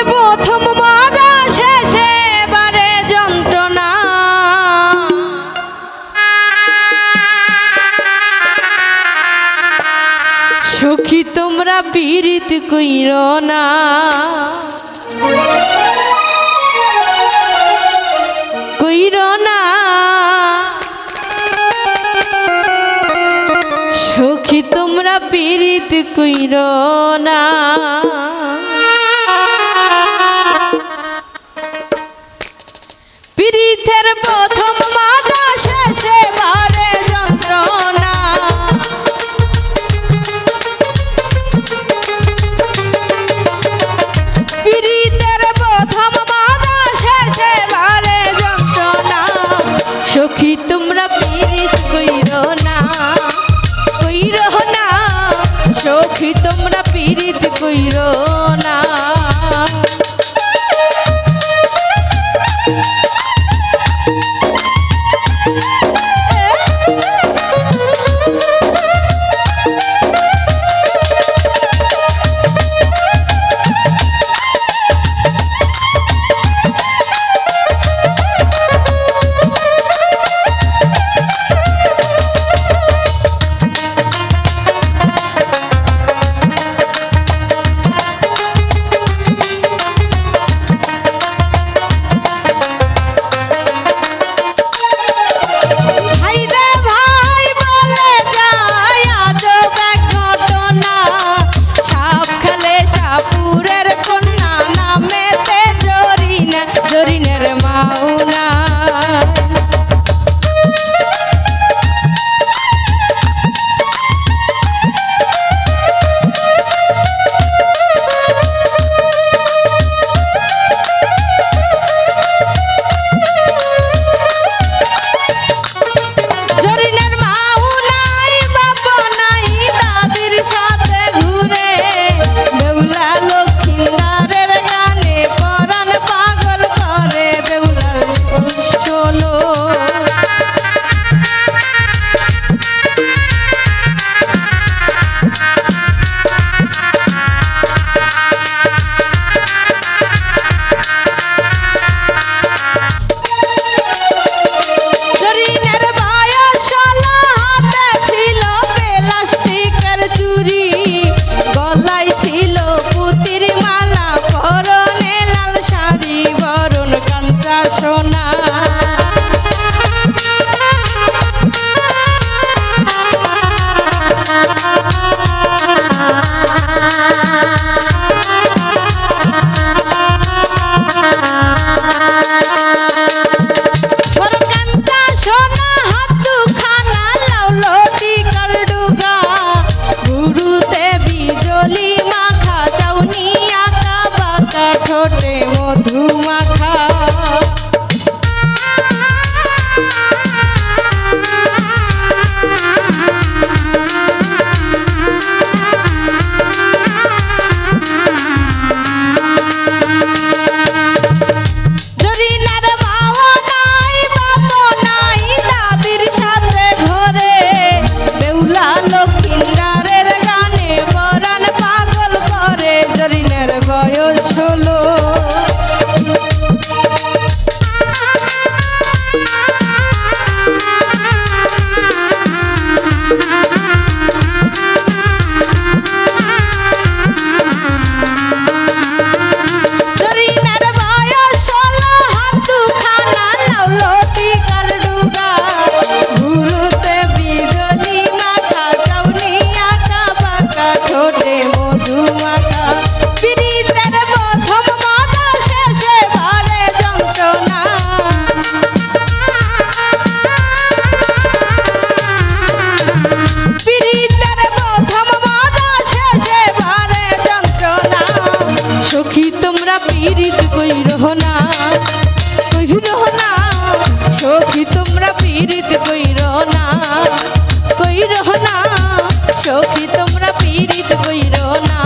প্রথম মজা শেষে বারে যন্ত্রণা সখী তোমরা পীড়িত কইরো না সখী তোমরা পীড়িত কইরো না পীড়িতের প্রথম মজা শেষে বারে যন্ত্রণা পীড়িতের প্রথম মজা শেষে বারে যন্ত্রণা সখী তোমরা পীড়িত কইরো না সখী তোমরা পীড়িত কইরো না ঠোঁটে মধু মাখা পীড়িত কইরো না সখী তোমরা পীড়িত কইরো না সখী তোমরা পীড়িত কইরো না